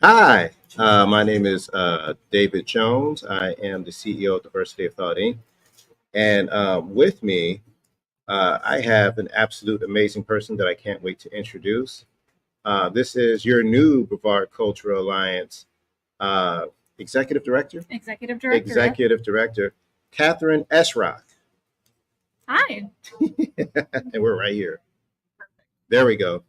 Hi, my name is David Jones. I am the CEO of Diversity of Thought Inc. And with me, I have an absolute amazing person that I can't wait to introduce. This is your new Brevard Cultural Alliance uh, Executive Director? Executive Director. Executive Director, Catherine Esrock. Hi. And we're right here. There we go.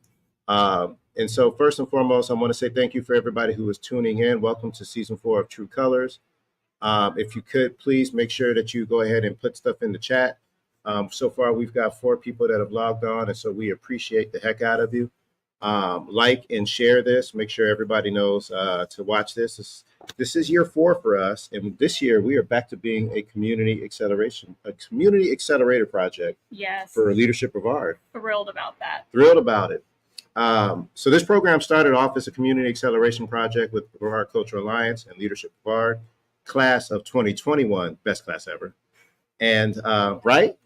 And so, first and foremost, I want to say thank you for everybody who is tuning in. Welcome to season 4 of True Colors. If you could, please make sure that you go ahead and put stuff in the chat. So far, we've got 4 people that have logged on, and so we appreciate the heck out of you. Like and share this. Make sure everybody knows to watch this. This is year 4 for us, and this year we are back to being a community accelerator project. Yes. For Leadership Brevard. Thrilled about that. Thrilled about it. So this program started off as a community acceleration project with Brevard Cultural Alliance and Leadership Brevard, class of 2021, best class ever. And right?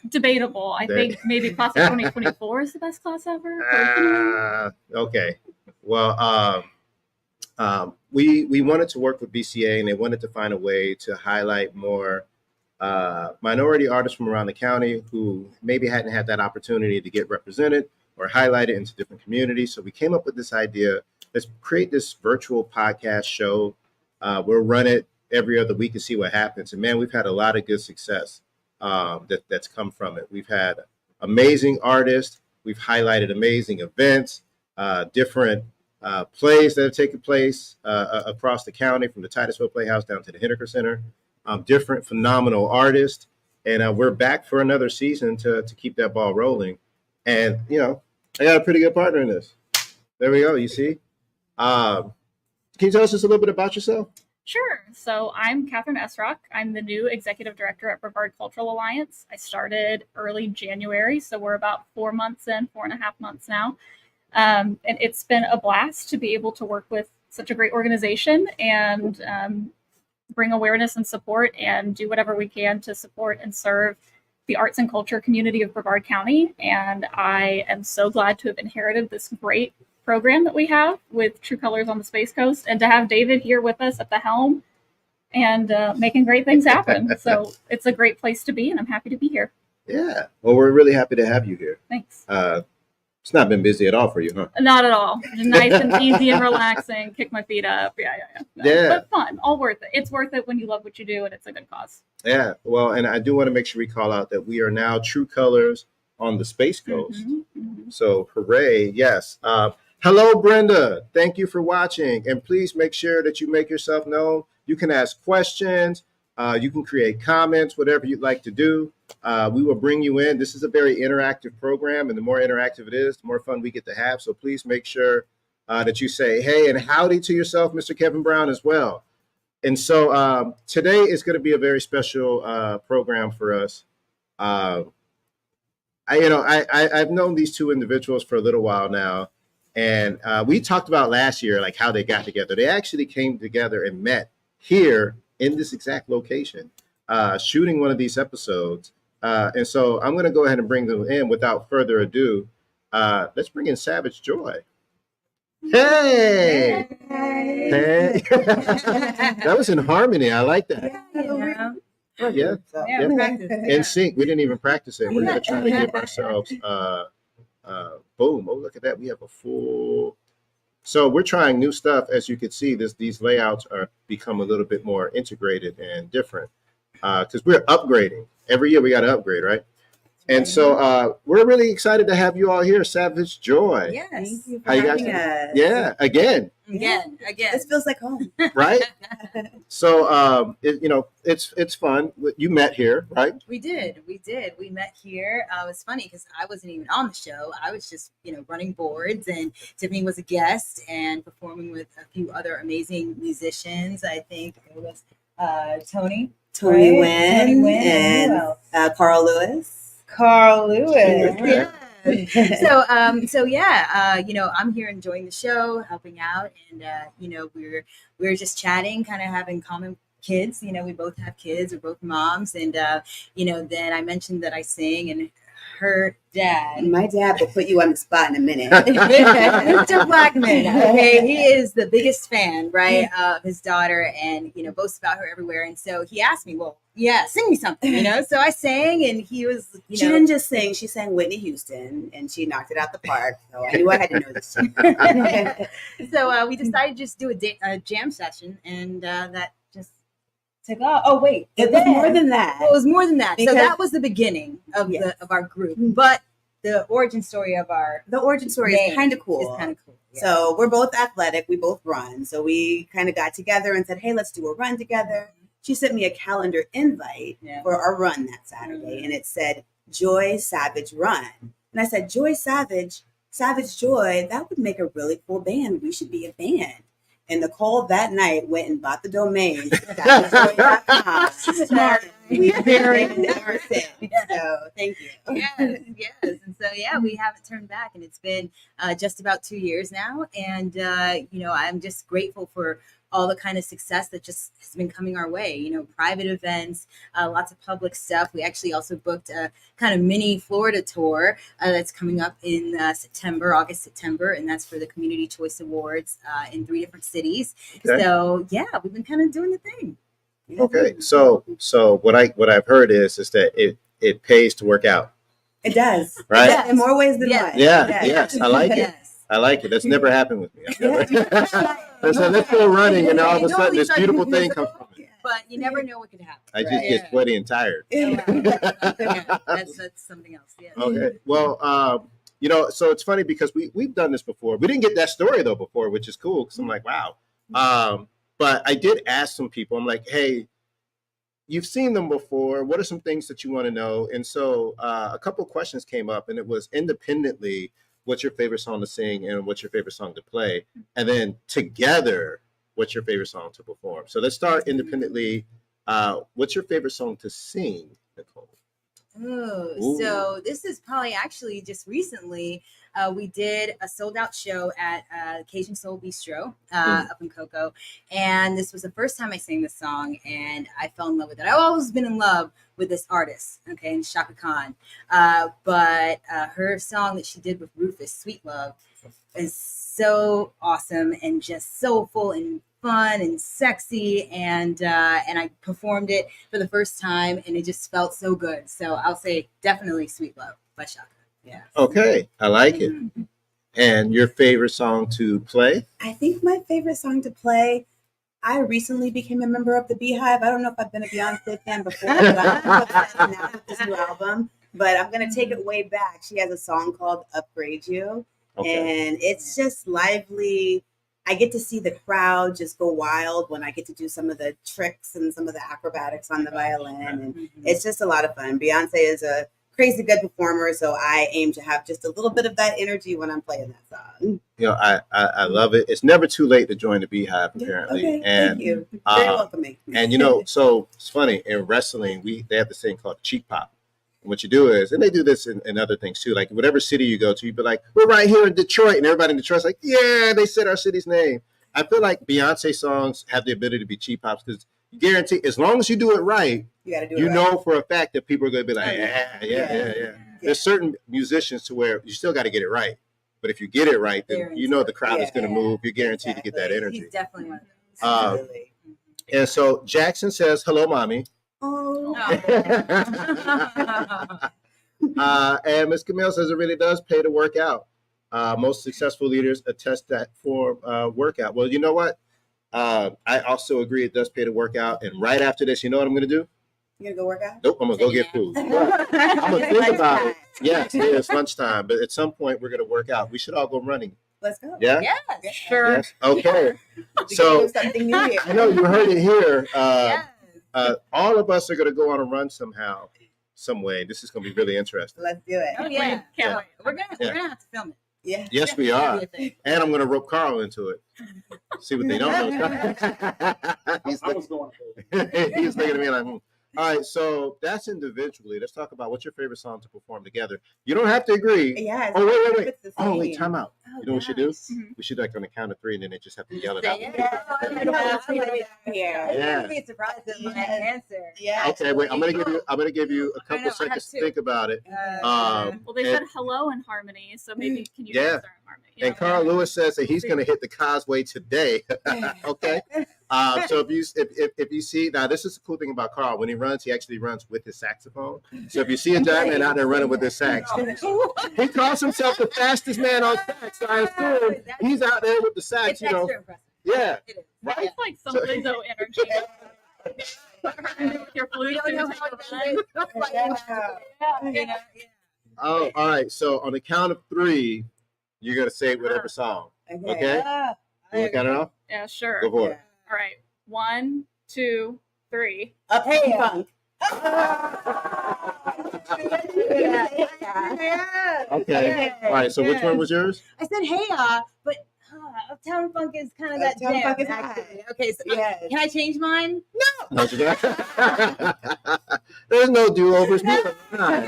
Debatable. I think maybe class of 2024 is the best class ever. Okay. Well, we wanted to work with BCA, and they wanted to find a way to highlight more minority artists from around the county who maybe hadn't had that opportunity to get represented or highlighted into different communities. So we came up with this idea. Let's create this virtual podcast show. We'll run it every other week and see what happens. And man, we've had a lot of good success that's come from it. We've had amazing artists. We've highlighted amazing events, different plays that have taken place across the county, from the Titusville Playhouse down to the Henniker Center. Different phenomenal artists. And we're back for another season to keep that ball rolling. And, you know, I got a pretty good partner in this. There we go. You see? Can you tell us just a little bit about yourself? Sure. So I'm Catherine Esrock. I'm the new Executive Director at Brevard Cultural Alliance. I started early January, so we're about 4 months in, 4.5 months now. And it's been a blast to be able to work with such a great organization and bring awareness and support and do whatever we can to support and serve the arts and culture community of Brevard County. And I am so glad to have inherited this great program that we have with True Colors on the Space Coast, and to have David here with us at the helm and making great things happen. So it's a great place to be, and I'm happy to be here. Yeah. Well, we're really happy to have you here. Thanks. It's not been busy at all for you, huh? Not at all. Just nice and easy and relaxing. Kick my feet up. Yeah. Yeah. But fun. All worth it. It's worth it when you love what you do, and it's a good cause. Yeah. Well, and I do want to make sure we call out that we are now True Colors on the Space Coast. So hooray. Yes. Hello, Brenda. Thank you for watching. And please make sure that you make yourself known. You can ask questions. You can create comments, whatever you'd like to do. We will bring you in. This is a very interactive program, and the more interactive it is, the more fun we get to have. So please make sure that you say, hey, and howdy to yourself, Mr. Kevin Brown, as well. And so today is going to be a very special program for us. I've known these 2 individuals for a little while now. And we talked about last year, like how they got together. They actually came together and met here in this exact location, shooting one of these episodes. And so I'm going to go ahead and bring them in without further ado. Let's bring in Savage Joy. Hey! Hey! That was in harmony. I like that. Yeah. In sync. We didn't even practice it. We're going to try to give ourselves... boom. Oh, look at that. We have a full. So we're trying new stuff. As you can see, these layouts are become a little bit more integrated and different because we're upgrading. Every year we got to upgrade, right? And so we're really excited to have you all here. Savage Joy. Yes. Thank you for having us. Yeah. Again. This feels like home. Right? So, it's fun. You met here, right? We did. We met here. It was funny because I wasn't even on the show. I was just, running boards, and Tiffany was a guest and performing with a few other amazing musicians. I think it was Tony Wynn, and Carl Lewis. Yeah. I'm here enjoying the show, helping out, and we're just chatting, kind of having common kids. We both have kids, we're both moms, and then I mentioned that I sing, and her dad. My dad will put you on the spot in a minute. Mr. Blackman. Okay, he is the biggest fan, right, of his daughter, and boasts about her everywhere. And so he asked me, "Well, yeah, sing me something," So I sang, and he was, She didn't just sing; she sang Whitney Houston, and she knocked it out the park. So I knew I had to know this. So we decided to just do a jam session, and that just took off. Oh wait, It was more than that. Well, it was more than that. So Because- that was the beginning of of our group, but the origin story of our The origin story is kind of cool. It's kind of cool. Yeah. So we're both athletic. We both run. So we kind of got together and said, "Hey, let's do a run together." She sent me a calendar invite for our run that Saturday, and it said Joy Savage Run. And I said, Joy Savage, Savage Joy, that would make a really cool band. We should be a band. And Nichole that night went and bought the domain. SavageJoy.com. Smart. We've been ever since. So thank you. Yes. And so, we haven't turned back. And it's been just about 2 years now. And, I'm just grateful for all the kind of success that just has been coming our way, private events, lots of public stuff. We actually also booked a kind of mini Florida tour that's coming up in August, September, and that's for the Community Choice Awards in 3 different cities. Okay. So, we've been kind of doing the thing. Okay, so what I've heard is that it pays to work out, It does. right? Yeah, in more ways than one. Yeah, yes, I like it. Yes. I like it. That's never happened with me. Let's go running, and all of a sudden this beautiful thing comes from it. But you never know what could happen. I just get sweaty and tired. That's something else. Yeah. Okay. Well, so it's funny because we've done this before. We didn't get that story though before, which is cool because I'm like, wow. But I did ask some people. I'm like, hey, you've seen them before. What are some things that you want to know? And so a couple of questions came up, and it was independently, what's your favorite song to sing and what's your favorite song to play? And then together, what's your favorite song to perform? So let's start independently. What's your favorite song to sing, Nichole? Ooh. So this is probably actually just recently. We did a sold out show at Cajun Soul Bistro up in Cocoa. And this was the first time I sang this song, and I fell in love with it. I've always been in love with this artist, okay, and Shaka Khan. But her song that she did with Rufus, Sweet Love, is so awesome and just so full and fun and sexy, and I performed it for the first time, and it just felt so good. So I'll say definitely Sweet Love by Shaka. Yeah. Okay, I like it. And your favorite song to play? I think my favorite song to play, I recently became a member of the Beehive. I don't know if I've been a Beyonce fan before, but I'm now with this new album. But I'm going to take it way back. She has a song called Upgrade You. Okay. And it's just lively. I get to see the crowd just go wild when I get to do some of the tricks and some of the acrobatics on the violin. And it's just a lot of fun. Beyonce is a crazy good performer, so I aim to have just a little bit of that energy when I'm playing that song. I love it. It's never too late to join the Beehive, apparently. Okay, And thank you. Very welcoming. and so it's funny, in wrestling, they have this thing called cheek pop. And what you do is, and they do this in other things too, like whatever city you go to, you'd be like, we're right here in Detroit, and everybody in Detroit's like, yeah, they said our city's name. I feel like Beyonce songs have the ability to be cheek pops because you guarantee, as long as you do it right, You got to do it you right. know for a fact that people are going to be like, yeah. There's certain musicians to where you still got to get it right. But if you get it right, then you know the crowd is going to move. You're guaranteed to get that energy. He's definitely one of those. Absolutely. And so Jackson says, hello, mommy. Oh. And Ms. Camille says it really does pay to work out. Most successful leaders attest that for workout. Well, you know what? I also agree it does pay to work out. And right after this, you know what I'm going to do? You gonna go work out? Nope, I'm going to go get food. I'm going to think about it. Yes, it is lunchtime. But at some point, we're going to work out. We should all go running. Let's go. Yeah? Yes. Sure. Yes. Okay. We So can do something new here. I know you heard it here. Yes. All of us are going to go on a run somehow, some way. This is going to be really interesting. Let's do it. Oh yeah. Can't wait. We're gonna have to film it. Yeah. Yes, we are. And I'm going to rope Carl into it. See what they don't know. He's looking at me like, All right, so that's individually. Let's talk about what's your favorite song to perform together. You don't have to agree. Yes. Oh, wait. It's the Oh, wait, same. time out. Oh, You know what we should do? nice. Mhm. We should like on the count of 3, and then they just have to yell it out. Yeah. Here. I would be surprised at my answer. Yeah. Okay, wait. I'm gonna give you a I couple know, I seconds have to two. think about it. Well, they And- said hello in harmony, so maybe can you Yeah. answer in harmony? And Carl Lewis says that he's going to hit the causeway today. Okay. So if you see now, this is the cool thing about Carl. When he runs, he actually runs with his saxophone. So if you see a giant man out there running with his sax, he calls himself the fastest man on sax. So I assume he's out there with the sax. It's You know, extra impressive. yeah. It is. Right. It's like some Lizzo energy. With your flute. You don't know how it is. Yeah. Oh, all right. So on the count of 3, you're gonna say whatever song. Okay. You want to count it off? Yeah, sure. Go for it. All right. 1, 2, 3. Uptown Funk. Okay. All right. So which one was yours? I said, hey, but Uptown Funk is kind of that Uptown jam. Funk is actually. hot. Okay, so Yes. can I change mine? No, there's no do-overs. We are live. Come on.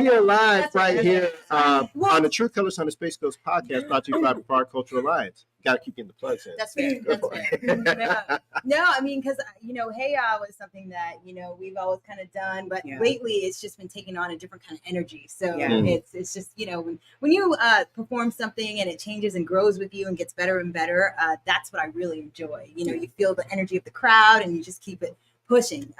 We are live That's right right. here Well- on the True Colors on the Space Coast podcast, brought to you by Brevard Cultural Alliance. Got to keep getting the plugs in. That's fair. Go That's for fair. it. No, I mean, because Hey Ya was something that we've always kind of done, but Yeah. lately it's just been taking on a different kind of energy. So Yeah. it's just when you perform something and it changes and grows with you and gets better and better, that's what I really enjoy. You feel the energy of the crowd and you just keep it pushing.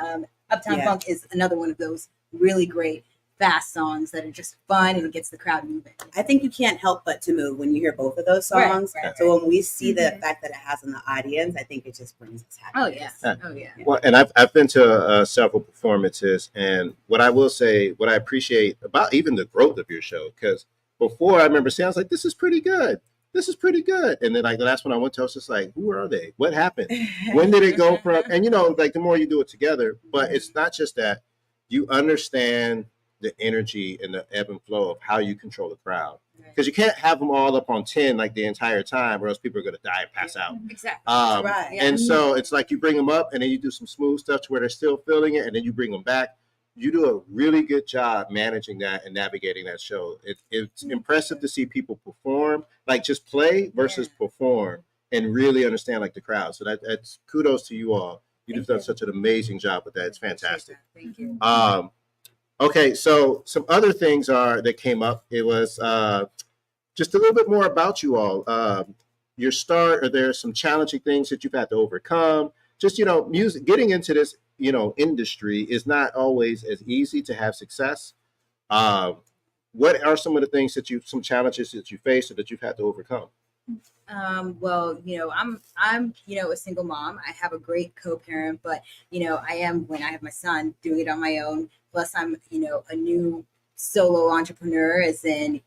Uptown Yeah. Funk is another one of those really great fast songs that are just fun and it gets the crowd moving. I think you can't help but to move when you hear both of those Right, songs. right, So when we see the Mhm. effect that it has on the audience, I think it just brings us Oh happiness. yeah. Oh yeah. Well, and I've been to several performances, and what I will say, what I appreciate about even the growth of your show, because before I remember saying, I was like, this is pretty good. This is pretty good. And then like the last one I went to, I was just like, who are they? What happened? When did it go from? And like the more you do it together, but it's not just that. You understand the energy and the ebb and flow of how you control the crowd, because you can't have them all up on 10 like the entire time, or else people are going to die and pass out. Exactly. Right. Yeah. And so it's like you bring them up and then you do some smooth stuff to where they're still feeling it, and then you bring them back. You do a really good job managing that and navigating that show. It's impressive to see people perform, like just play versus perform, and really understand like the crowd. So that's kudos to you all. You've Thank done you. such an amazing job with that. It's fantastic. Thank you. Okay, so some other things that came up. It was just a little bit more about you all. Your start, or there are some challenging things that you've had to overcome. Just music, getting into this industry is not always as easy to have success. What are some of the things some challenges that you faced or that you've had to overcome? Well, I'm a single mom. I have a great co-parent, but I am, when I have my son, doing it on my own. Plus I'm, a new solo entrepreneur, as in,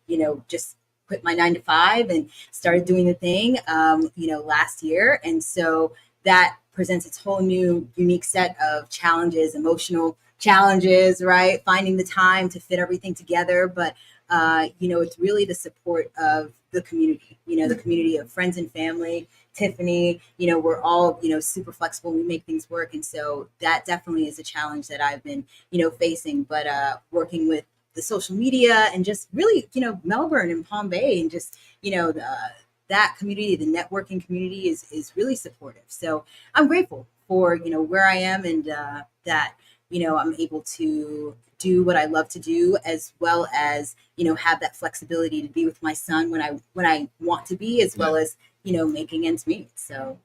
just quit my 9 to 5 and started doing the thing, last year. And so that presents its whole new unique set of challenges, emotional challenges, right? Finding the time to fit everything together. But, it's really the support of the community, the community of friends and family. Tiffany, we're all, super flexible. We make things work. And so that definitely is a challenge that I've been, facing, but working with the social media and just really, Melbourne and Palm Bay and just, that community, the networking community is really supportive. So I'm grateful for, where I am and that, I'm able to do what I love to do, as well as, have that flexibility to be with my son when I want to be, as well as, making ends meet. So,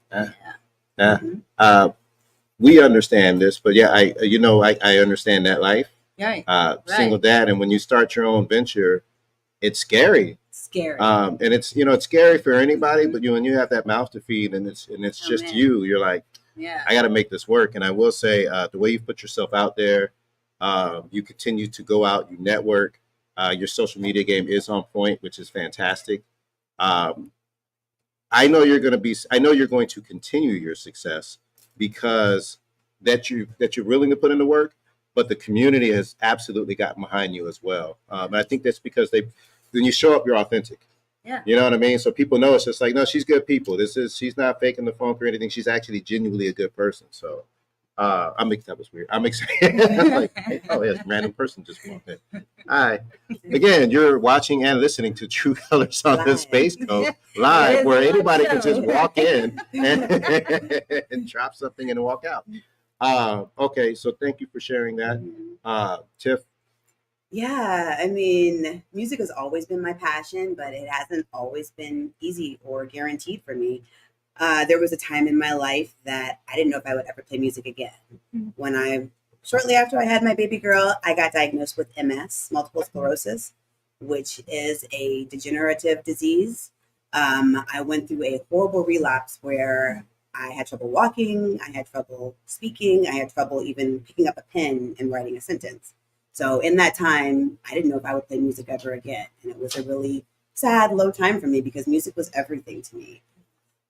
We understand this, but I understand that life. right. Single dad, and when you start your own venture, it's scary. Scary. And it's it's scary for anybody, but when you have that mouth to feed, and it's Oh, just man. you're like, Yeah. I got to make this work. And I will say, the way you put yourself out there, you continue to go out, you network. Your social media game is on point, which is fantastic. I know you're going to continue your success because that you're willing to put in the work, but the community has absolutely gotten behind you as well. And I think that's because when you show up, you're authentic. Yeah. You know what I mean? So people know it's just like, no, she's good people. She's not faking the funk or anything. She's actually genuinely a good person. So I'm making that was weird. I'm excited. Like, oh yes, random person just walked in. Hi. Again, you're watching and listening to True Colors on the Space Coast live, where anybody can just walk in and drop something and walk out. Okay, so thank you for sharing that. Tiff. Yeah, I mean, music has always been my passion, but it hasn't always been easy or guaranteed for me. There was a time in my life that I didn't know if I would ever play music again. Shortly after I had my baby girl, I got diagnosed with MS, multiple sclerosis, which is a degenerative disease. I went through a horrible relapse where I had trouble walking, I had trouble speaking, I had trouble even picking up a pen and writing a sentence. So in that time, I didn't know if I would play music ever again. And it was a really sad, low time for me because music was everything to me.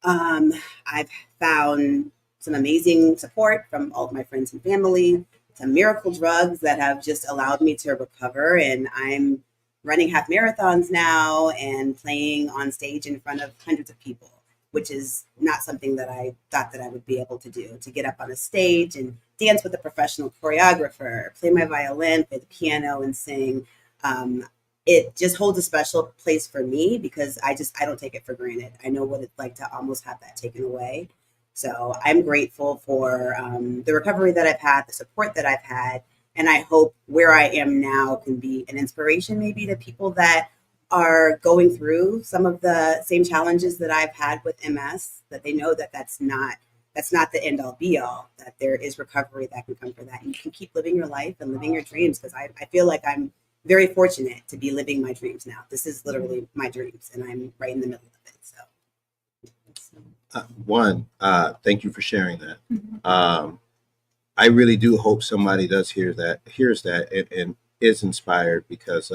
I've found some amazing support from all of my friends and family, some miracle drugs that have just allowed me to recover. And I'm running half marathons now and playing on stage in front of hundreds of people, which is not something that I thought that I would be able to do, to get up on a stage and dance with a professional choreographer, play my violin, play the piano, and sing. It just holds a special place for me because I don't take it for granted. I know what it's like to almost have that taken away. So I'm grateful for the recovery that I've had, the support that I've had, and I hope where I am now can be an inspiration maybe to people that are going through some of the same challenges that I've had with MS, that they know that that's not the end all be all, that there is recovery that can come from that. You can keep living your life and living your dreams, because I feel like I'm very fortunate to be living my dreams now. This is literally my dreams, and I'm right in the middle of it. So, Thank you for sharing that. I really do hope somebody hears that, and is inspired, because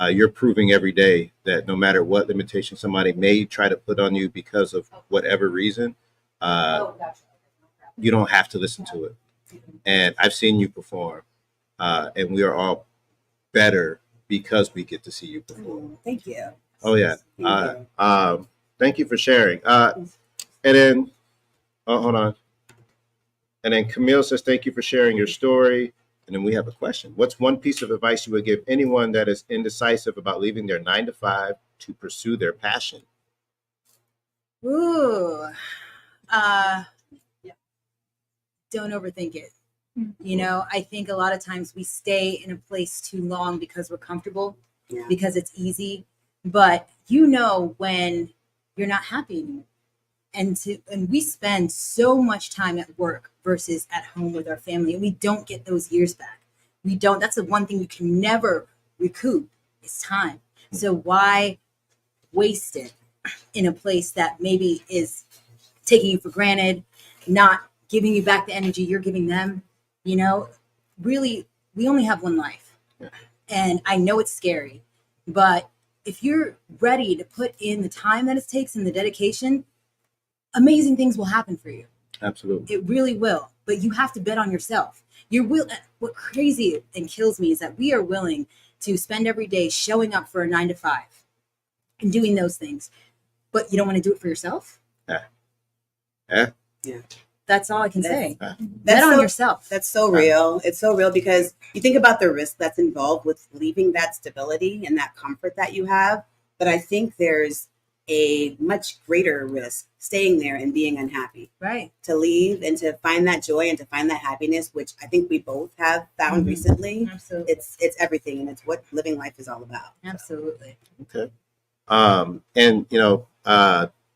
you're proving every day that no matter what limitation somebody may try to put on you because of whatever reason, you don't have to listen to it. And I've seen you perform, and we are all better because we get to see you perform. Thank you. Oh yeah. Thank you for sharing. And then, hold on. And then Camille says, thank you for sharing your story. And then we have a question. What's one piece of advice you would give anyone that is indecisive about leaving their 9-to-5 to pursue their passion? Ooh, don't overthink it. You know, I think a lot of times we stay in a place too long because we're comfortable, because it's easy. But you know when you're not happy anymore. And we spend so much time at work versus at home with our family, and we don't get those years back. We don't. That's the one thing you can never recoup is time. So why waste it in a place that maybe is taking you for granted, not giving you back the energy you're giving them? You know, really, we only have one life. And I know it's scary, but if you're ready to put in the time that it takes and the dedication, amazing things will happen for you. Absolutely. It really will. But you have to bet on yourself. What crazy and kills me is that we are willing to spend every day showing up for a 9-to-5 and doing those things, but you don't want to do it for yourself. Yeah. That's all I can say. Bet on yourself. That's so real. It's so real because you think about the risk that's involved with leaving that stability and that comfort that you have. But I think there's a much greater risk staying there and being unhappy. Right. To leave and to find that joy and to find that happiness, which I think we both have found recently. Absolutely. It's everything, and it's what living life is all about. Absolutely. Okay. And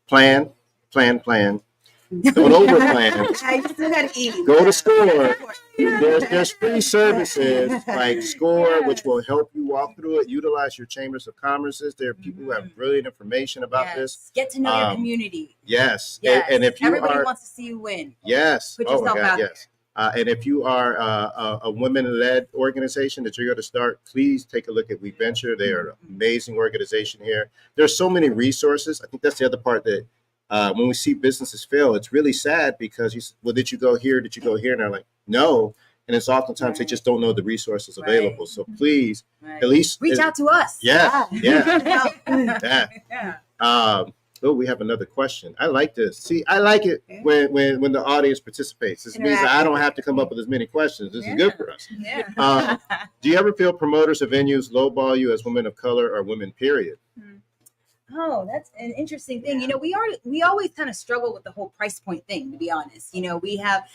plan. Don't overplan. I still gotta eat. Go to Score. There's free services like Score, which will help you walk through it. Utilize your chambers of commerces. There are people who have brilliant information about this. Get to know your community. Yes. Yes. And if you everybody wants to see you win. Yes. Put yourself out there. And if you are a women-led organization that you're going to start, please take a look at We Venture. They are an amazing organization here. There's so many resources. I think that's the other part that when we see businesses fail, it's really sad because did you go here? Did you go here? And they're like, no. And it's oftentimes they just don't know the resources available. So please, at least reach out to us. Yeah. Oh, we have another question. I like this. See, I like it when the audience participates. This means that I don't have to come up with as many questions. This is good for us. Yeah. Do you ever feel promoters of venues lowball you as women of color or women, period? Oh, that's an interesting thing. You know, we always kind of struggle with the whole price point thing, to be honest. You know, we have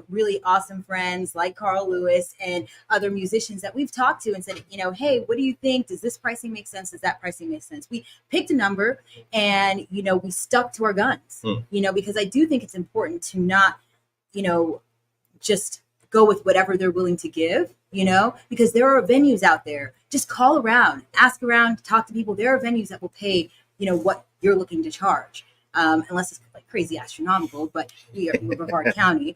really awesome friends like Carl Lewis and other musicians that we've talked to and said, you know, hey, what do you think? Does this pricing make sense? Does that pricing make sense? We picked a number and, you know, we stuck to our guns, you know, because I do think it's important to not, you know, just go with whatever they're willing to give, you know, because there are venues out there. Just call around, ask around, talk to people. There are venues that will pay, you know, what you're looking to charge, unless it's like crazy astronomical, but we're Brevard County.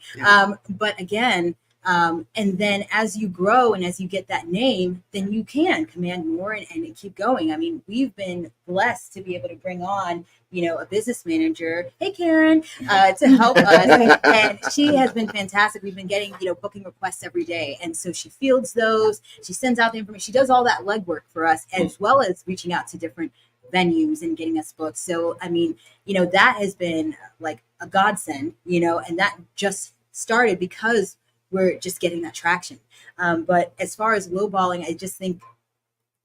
But again, and then as you grow and as you get that name, then you can command more and keep going. I mean, we've been blessed to be able to bring on, you know, a business manager, hey Karen, to help us, and she has been fantastic. We've been getting, you know, booking requests every day, and so she fields those, she sends out the information, she does all that legwork for us, as well as reaching out to different venues and getting us booked. So I mean, you know, that has been like a godsend, you know, and that just started because we're just getting that traction. But as far as lowballing,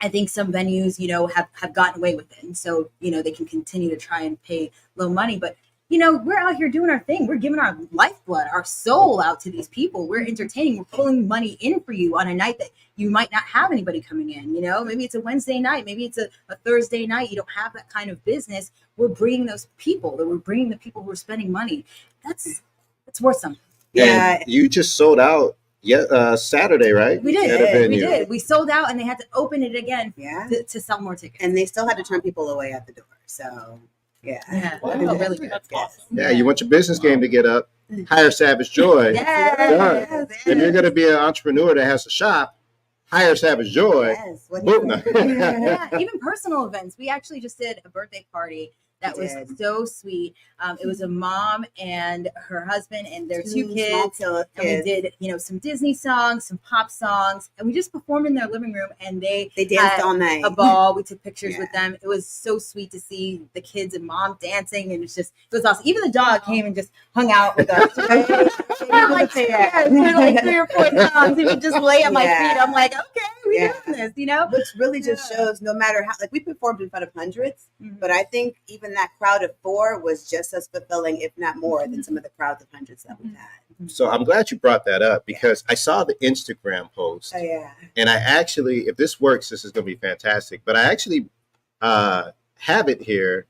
I think some venues, you know, have gotten away with it. And so, you know, they can continue to try and pay low money. But, you know, we're out here doing our thing. We're giving our lifeblood, our soul out to these people. We're entertaining. We're pulling money in for you on a night that you might not have anybody coming in. You know, maybe it's a Wednesday night. Maybe it's a Thursday night. You don't have that kind of business. We're bringing those people. We're bringing the people who are spending money. That's worth something. Yeah. And you just sold out Saturday, right? We did. At a venue. We did. We sold out and they had to open it again to sell more tickets. And they still had to turn people away at the door. So, yeah. Wow. Oh, Really really? good. That's awesome. Yeah, you want your business game to get up. Hire Savage Joy. Yes. If you're going to be an entrepreneur that has a shop, hire Savage Joy. Yes. What Boom. Yeah, even personal events. We actually just did a birthday party that was so sweet. It was a mom and her husband and their two kids. And we did, you know, some Disney songs, some pop songs, and we just performed in their living room. And they danced all night. A ball. We took pictures with them. It was so sweet to see the kids and mom dancing, and it was awesome. Even the dog came and just hung out with us. Like 3 or 4 times. He would just lay at my feet. I'm like, okay, we're doing this, you know. Which really just shows, no matter how, like, we performed in front of hundreds, but I think even that crowd of 4 was just as fulfilling, if not more, than some of the crowds of hundreds that we've had. So I'm glad you brought that up because I saw the Instagram post. Oh, yeah. And I actually, if this works, this is going to be fantastic. But I actually have it here.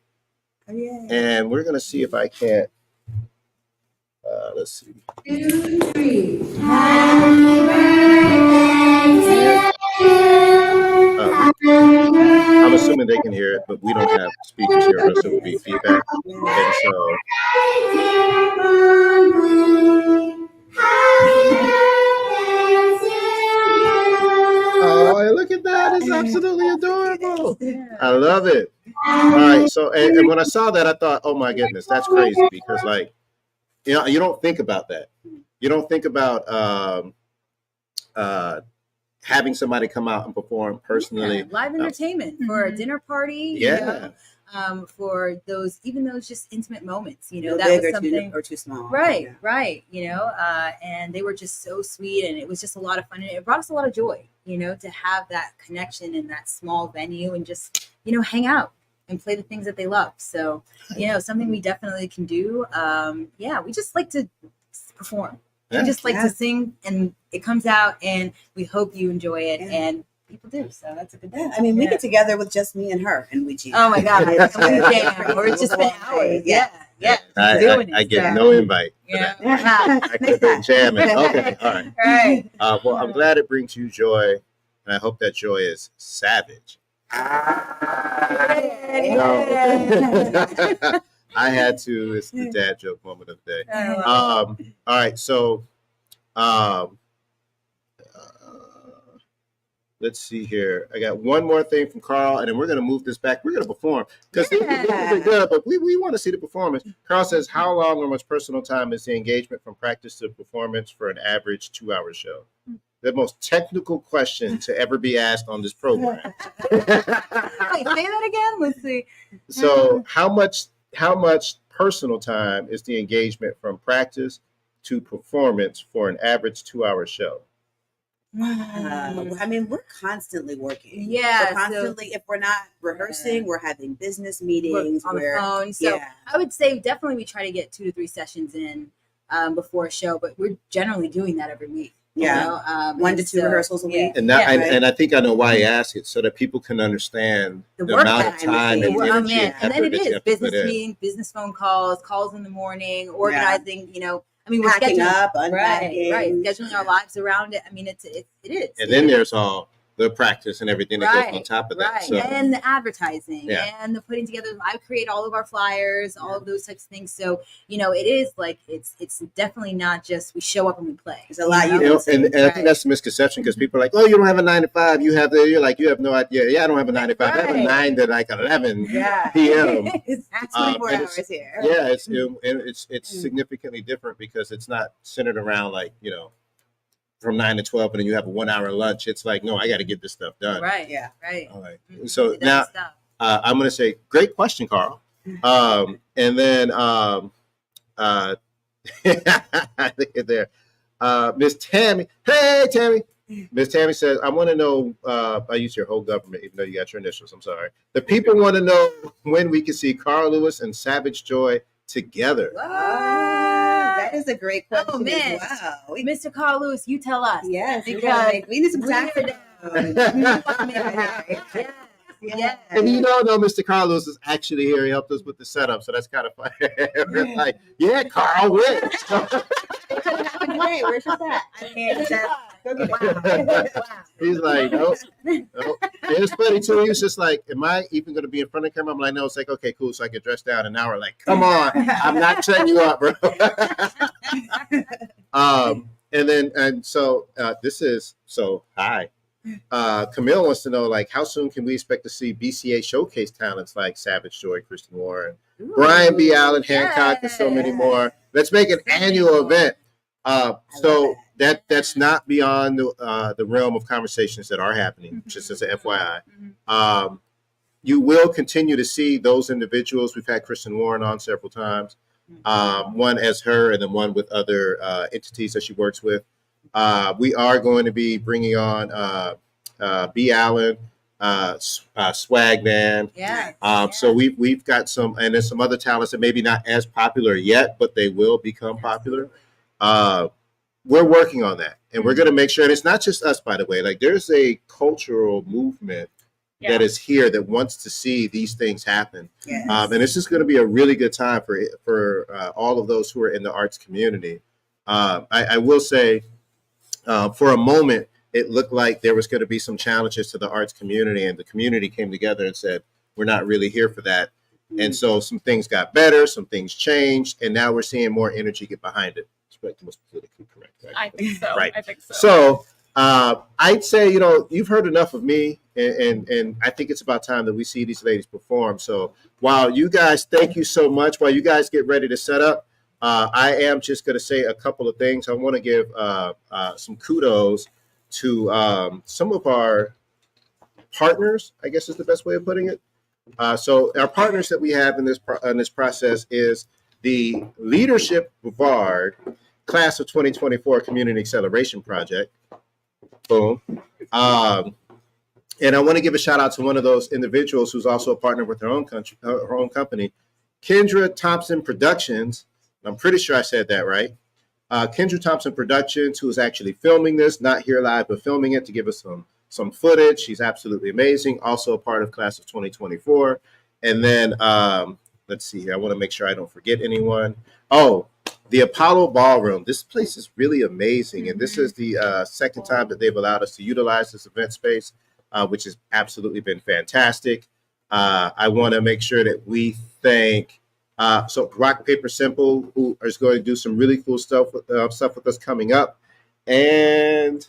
Oh, yeah. And we're going to see if I can't. Let's see. 2, 3. Happy birthday to you. I'm assuming they can hear it, but we don't have speakers here, or so it will be feedback. And so. Oh, look at that. It's absolutely adorable. I love it. All right. So, and when I saw that, I thought, oh my goodness, that's crazy because, like, you know, you don't think about that. You don't think about having somebody come out and perform personally. Live entertainment for a dinner party. Yeah. You know, for those just intimate moments, you know, No that big was or something. too small. Right, Yeah. right. You know, and they were just so sweet, and it was just a lot of fun, and it brought us a lot of joy, you know, to have that connection in that small venue and just, you know, hang out and play the things that they love. So, you know, something we definitely can do. Yeah, we just like to perform. Yeah. We just like to sing, and it comes out, and we hope you enjoy it, and people do. So that's a good thing. Yeah, I mean, we get together with just me and her, and we jam. Oh my God, we jam. Or it's just been hours. Yeah. I get no invite. Yeah. I could be jamming. Okay, all right. Right. Well, I'm glad it brings you joy, and I hope that joy is savage. No. I had to. It's the dad joke moment of the day. All right, so let's see here. I got one more thing from Carl, and then we're going to move this back. We're going to perform because this is good, but we want to see the performance. Carl says, how long or much personal time is the engagement from practice to performance for an average 2-hour show? the most technical question to ever be asked on this program. Wait, say that again. Let's see. So how much personal time is the engagement from practice to performance for an average 2-hour show? I mean, we're constantly working. Yeah, We're constantly, if we're not rehearsing, we're having business meetings. On the We're, phone. So yeah. I would say definitely we try to get 2 to 3 sessions in before a show, but we're generally doing that every week. Yeah. You know? 1 to 2 rehearsals a week. And that, Yeah. and I think I know why I ask it, so that people can understand the work amount of time and Well, energy and and then effort it that you is have to business put in. meetings, business phone calls in the morning, organizing, I mean, we're Packing scheduling, up, unpacking. right, scheduling our lives around it. I mean, it is. And then there's all the practice and everything that goes on top of that. Right. So And the advertising Yeah. and the putting together. I create all of our flyers, all of those types of things. So, it is like, it's definitely not just we show up and we play. There's a lot you know, and I think Right. that's the misconception, because people are like, oh, you don't have a 9 to 5. You have no idea. Yeah, I don't have a 9 to 5. I have a Right. 9 to like 11 Yeah. p.m. It's 24 and hours here. Yeah, it's significantly different, because it's not centered around like, from 9 to 12, and then you have a 1-hour lunch. It's like, no, I got to get this stuff done. right. Yeah. Right. All right. Mhm. So It doesn't now stop. I'm going to say, great question, Carl. And then look at there. Miss Tammy. Hey, Tammy. Miss Tammy says, I want to know, I use your whole government, even though you got your initials. I'm sorry. The people want to know when we can see Carl Lewis and Savage Joy together. That is a great question. Oh, man. Wow. Mr. Carl Lewis, you tell us. Yes, we Because need some time for we that. Yes. Yeah. And you know, Mr. Carl Lewis is actually here. He helped us with the setup, so that's kind of funny. We're like, yeah, Carl, when? It could have happened today. Where's your at? I mean, go get it. Wow. He's like, nope. It's funny too. He was just like, am I even going to be in front of the camera? I'm like, no. It's like, okay, cool. So I get dressed down. And now we're like, come on, I'm not setting you up, bro. Hi. Camille wants to know, like, how soon can we expect to see BCA showcase talents like Savage Joy, Kristen Warren, Brian B. Allen, Hancock, and so many more? Let's make an annual event. So that's not beyond the realm of conversations that are happening, just as an FYI. You will continue to see those individuals. We've had Kristen Warren on several times, one as her and then one with other entities that she works with. We are going to be bringing on B. Allen, Swagman. Yeah. So we've got some, and there's some other talents that maybe not as popular yet, but they will become popular. We're working on that, and we're going to make sure, and it's not just us, by the way. Like, there's a cultural movement that is here that wants to see these things happen. Yes. And it's just going to be a really good time for all of those who are in the arts community. I will say, for a moment, it looked like there was going to be some challenges to the arts community, and the community came together and said, we're not really here for that. And so some things got better, some things changed, and now we're seeing more energy get behind it. It's the most politically correct, right? I think so. Right. I think so. So I'd say, you've heard enough of me, and I think it's about time that we see these ladies perform. So while you guys, thank you so much. While you guys get ready to set up, I am just going to say a couple of things. I want to give some kudos to some of our partners, I guess is the best way of putting it. So our partners that we have in this process is the Leadership Brevard Class of 2024 Community Acceleration Project. Boom. And I want to give a shout out to one of those individuals who's also a partner with her own company, Kendra Thompson Productions. I'm pretty sure I said that right. Kendra Thompson Productions, who is actually filming this, not here live, but filming it to give us some footage. She's absolutely amazing. Also a part of Class of 2024. And then let's see here. I want to make sure I don't forget anyone. Oh, the Apollo Ballroom. This place is really amazing. And this is the second time that they've allowed us to utilize this event space, which has absolutely been fantastic. I want to make sure that we thank so Rock Paper Simple, who is going to do some really cool stuff with us coming up. And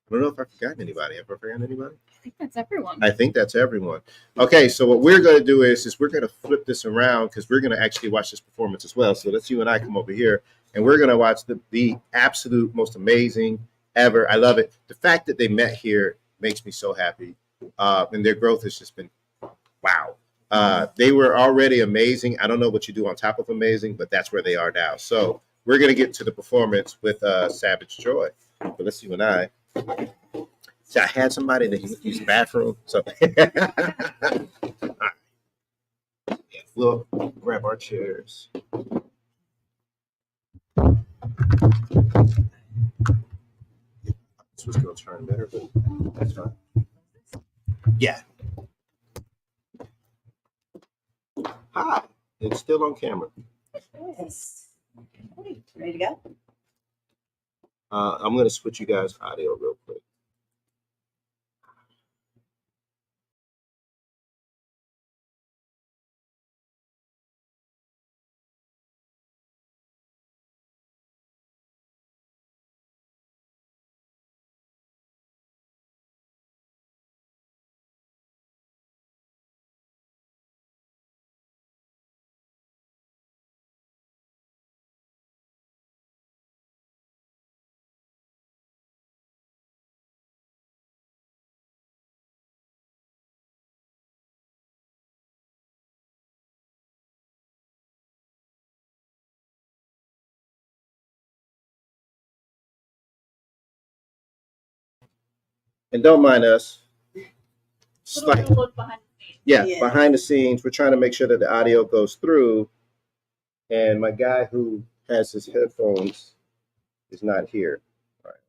I don't know if I've forgotten anybody. Have I forgotten anybody? I think that's everyone. I think that's everyone. Okay, so what we're going to do is we're going to flip this around, because we're going to actually watch this performance as well. So let's you and I come over here, and we're going to watch the absolute most amazing ever. I love it. The fact that they met here makes me so happy. And their growth has just been wow. They were already amazing. I don't know what you do on top of amazing, but that's where they are now. So we're going to get to the performance with Savage Joy. But let's see when I had somebody that use the bathroom. So we'll grab our chairs. This was going to turn better, but that's fine. Yeah. Hi. It's still on camera. Yes. Okay, ready to go? I'm going to switch you guys audio real quick. And don't mind us. Look behind the scenes. Yeah, behind the scenes, we're trying to make sure that the audio goes through. And my guy who has his headphones is not here. All right.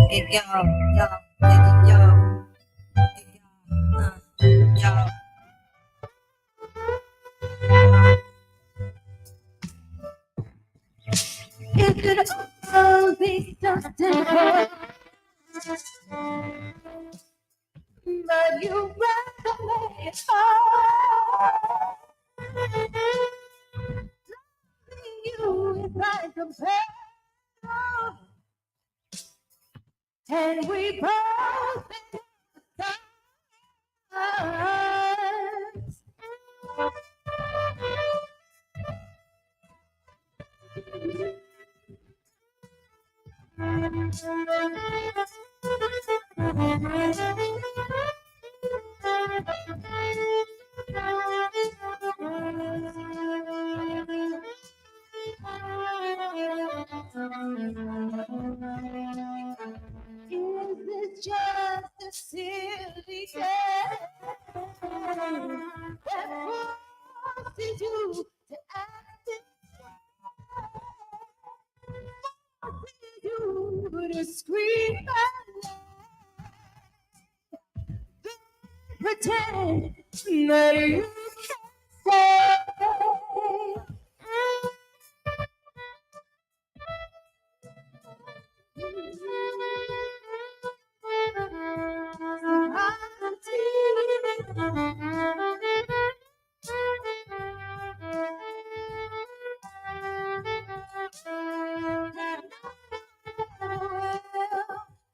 Hey, yo, yo, hey, yo, yo. It could all be something, but you rather make it hard. You is like a pearl, and we both been stars. need you to act it. Need you to scream and pretend that you can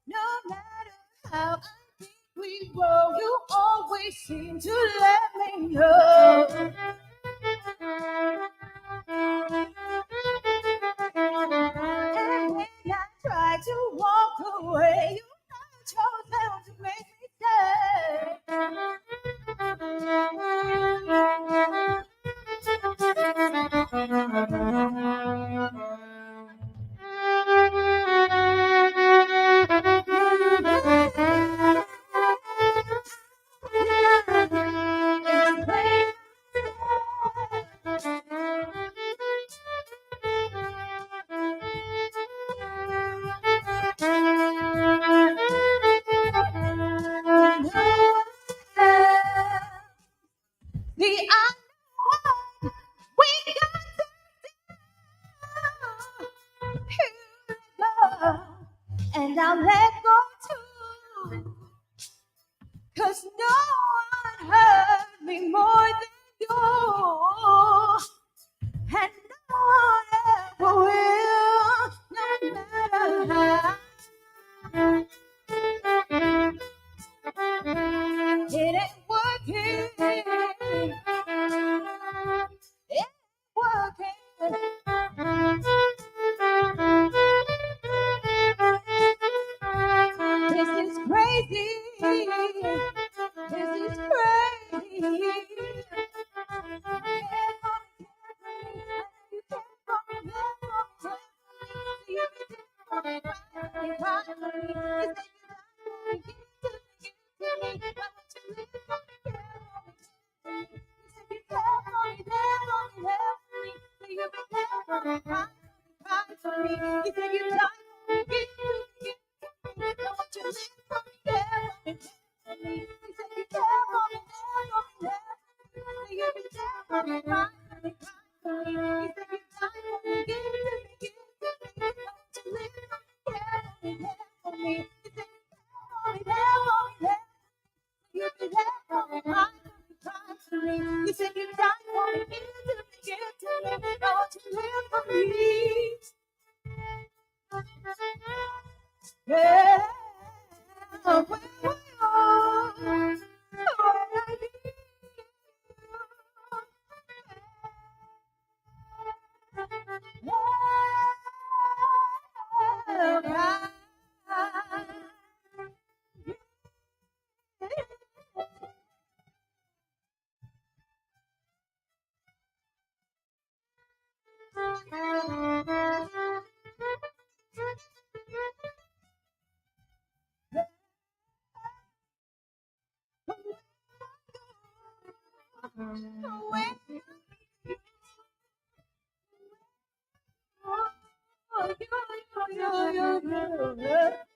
no matter how I think we grow, you always seem to let me know. And when I try to walk away, you chose how to make me the unknown we got to love, and I'll let go too, 'cause no one hurt me more than you, and no one ever will, no matter how. It ain't working. It ain't working. This is crazy. This is crazy. You said you died for me, give to me, I want you to live for me. Yeah, where we are, where I be.